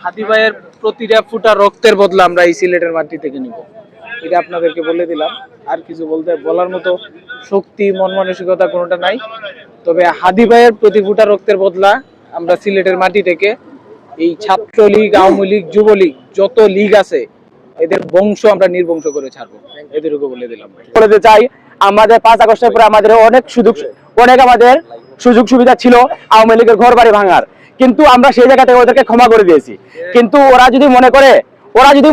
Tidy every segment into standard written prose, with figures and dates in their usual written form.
হাদি ভাইয়ের প্রতিটা ফুটা রক্তের বদলা আমরা এই সিলেটের মাটি থেকে নিব, এটা আপনাদেরকে বলে দিলাম। আর কিছু বলার মতো শক্তি মন মানসিকতা কোনোটা নাই। তবে হাদি ভাইয়ের প্রতি ফুটা রক্তের বদলা আমরা সিলেটের মাটি থেকে এই ছাত্রলীগ, আওয়ামী লীগ, যুবলীগ যত লীগ আছে এদের বংশ আমরা নির্বংশ করে ছাড়বো, এদেরকে বলে দিলাম। বলতে চাই আমাদের 5 আগস্টের পরে আমাদের অনেক আমাদের সুযোগ সুবিধা ছিল আওয়ামী লীগের ঘর বাড়ি ভাঙার, কিন্তু আমরা সেই জায়গা থেকে ওদেরকে ক্ষমা করে দিয়েছি। কিন্তু ওরা যদি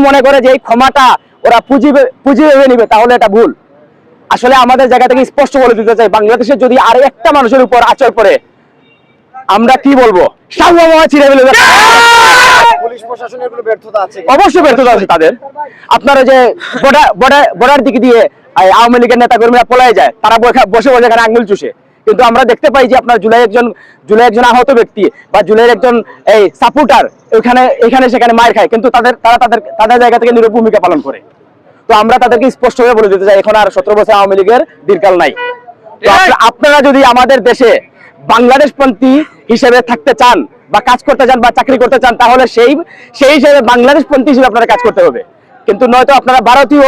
মনে করে যে এই ক্ষমাটা ওরা পুঁজি ভেবে নিবে, তাহলে এটা ভুল। আসলে আমাদের জায়গা থেকে স্পষ্ট বলে দিতে চাই, বাংলাদেশের যদি আর একটা মানুষের উপর আচর পড়ে আমরা কি বলবো, পুলিশ প্রশাসনের কোনো ব্যর্থতা আছে? অবশ্যই ব্যর্থতা আছে তাদের। আপনারা যে বর্ডার দিকে দিয়ে আওয়ামী লীগের নেতা কর্মীরা পলায় যায়, তারা বসে বসে এখানে আঙ্গুল চুষে, কিন্তু আমরা দেখতে পাই যে আপনার জুলাই একজন আহত ব্যক্তি বা জুলাইয়ের একজন এই সাপোর্টার এখানে সেখানে মার খায়, কিন্তু তাদের জায়গা থেকে নীরব ভূমিকা পালন করে। তো আমরা তাদেরকে স্পষ্টভাবে বলে দিতে চাই, এখন আর 17 বছর আওয়ামী লীগের দীর্ঘকাল নাই। তো আপনারা যদি আমাদের দেশে বাংলাদেশপন্থী হিসেবে থাকতে চান বা কাজ করতে চান বা চাকরি করতে চান, তাহলে সেই হিসেবে বাংলাদেশপন্থী হিসেবে আপনারা কাজ করতে হবে। কিন্তু নয়তো আপনারা ভারতীয়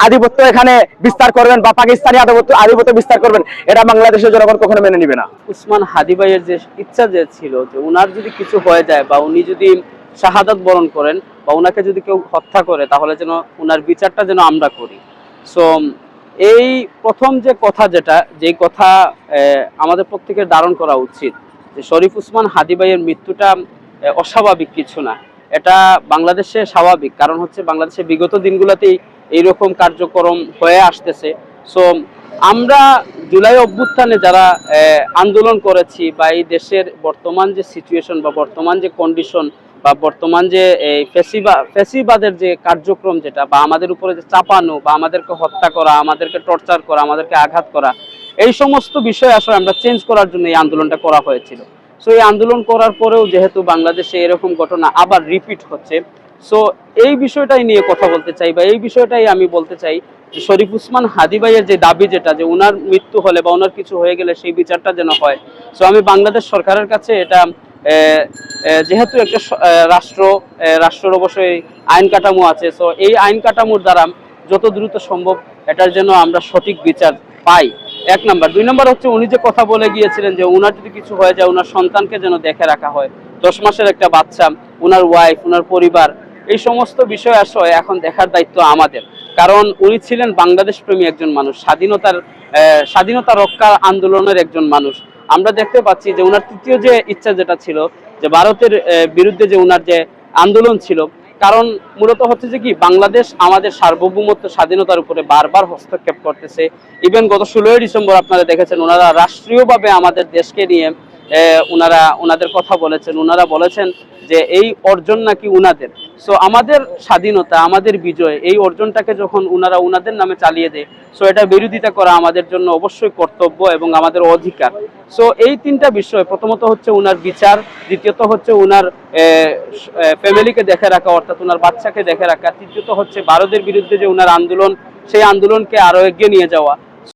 আধিপত্য এখানে বিস্তার করবেন বা পাকিস্তানি আধিপত্য বিস্তার করবেন, এটা বাংলাদেশের জনগণ কখনো মেনে নিবে না। উসমান হাদি ভাইয়ের যে ইচ্ছা যে ছিল যে উনার যদি কিছু হয়ে যায় বা উনি যদি শাহাদাত বরণ করেন বা উনাকে যদি কেউ হত্যা করে, তাহলে যেন উনার বিচারটা যেন আমরা করি। সো এই প্রথম যে কথা যেই কথা আমাদের প্রত্যেকের ধারণ করা উচিত, যে শরীফ উসমান হাদি ভাইয়ের মৃত্যুটা অস্বাভাবিক কিছু না, এটা বাংলাদেশে স্বাভাবিক। কারণ হচ্ছে বাংলাদেশে বিগত দিনগুলোতেই এইরকম কার্যক্রম হয়ে আসতেছে। সো আমরা জুলাই অভ্যুত্থানে যারা আন্দোলন করেছি বা এই দেশের বর্তমান যে সিচুয়েশন বা বর্তমান যে কন্ডিশন বা বর্তমান যে ফ্যাসিবাদের যে কার্যক্রম যেটা বা আমাদের উপরে যে চাপানো বা আমাদেরকে হত্যা করা, আমাদেরকে টর্চার করা, আমাদেরকে আঘাত করা, এই সমস্ত বিষয় আসলে আমরা চেঞ্জ করার জন্য এই আন্দোলনটা করা হয়েছিল। সো এই আন্দোলন করার পরেও যেহেতু বাংলাদেশে এরকম ঘটনা আবার রিপিট হচ্ছে, সো এই বিষয়টাই নিয়ে কথা বলতে চাই বা এই বিষয়টাই আমি বলতে চাই যে শরীফ উসমান হাদি ভাইয়ের যে দাবি যেটা, যে উনার মৃত্যু হলে বা ওনার কিছু হয়ে গেলে সেই বিচারটা যেন হয়। সো আমি বাংলাদেশ সরকারের কাছে এটা যেহেতু একটা রাষ্ট্রের অবশ্যই আইন কাঠামো আছে, সো এই আইন কাঠামোর দ্বারা যত দ্রুত সম্ভব এটার জন্য আমরা সঠিক বিচার পাই, 1 নাম্বার। 2 নাম্বার হচ্ছে উনি যে কথা বলে গিয়েছিলেন যে উনার যদি কিছু হয়ে যায় উনার সন্তানকে যেন দেখে রাখা হয়, 10 মাসের একটা বাচ্চা, উনার ওয়াইফ, উনার পরিবার, এই সমস্ত বিষয় আসলে এখন দেখার দায়িত্ব আমাদের। কারণ উনি ছিলেন বাংলাদেশ প্রেমী একজন মানুষ, স্বাধীনতা রক্ষা আন্দোলনের একজন মানুষ। আমরা দেখতে পাচ্ছি যে উনার তৃতীয় যে ইচ্ছা যেটা ছিল, যে ভারতের বিরুদ্ধে যে উনার যে আন্দোলন ছিল, কারণ মূলত হচ্ছে যে কি বাংলাদেশ আমাদের সার্বভৌমত্ব স্বাধীনতার উপরে বারবার হস্তক্ষেপ করতেছে। ইভেন গত 16ই ডিসেম্বর আপনারা দেখেছেন ওনারা রাষ্ট্রীয়ভাবে আমাদের দেশকে নিয়ে ওনাদের কথা বলেছেন। ওনারা বলেছেন যে এই অর্জন নাকি উনাদের। সো আমাদের স্বাধীনতা, আমাদের বিজয়, এই অর্জনটাকে যখন ওনারা উনাদের নামে চালিয়ে দেয়, সো এটা বিরোধিতা করা আমাদের জন্য অবশ্যই কর্তব্য এবং আমাদের অধিকার। সো এই 3টা বিষয়, প্রথমত হচ্ছে উনার বিচার, দ্বিতীয়ত হচ্ছে উনার ফ্যামিলিকে দেখে রাখা অর্থাৎ উনার বাচ্চাকে দেখে রাখা, তৃতীয়ত হচ্ছে ভারতের বিরুদ্ধে যে উনার আন্দোলন, সেই আন্দোলনকে আরো এগিয়ে নিয়ে যাওয়া।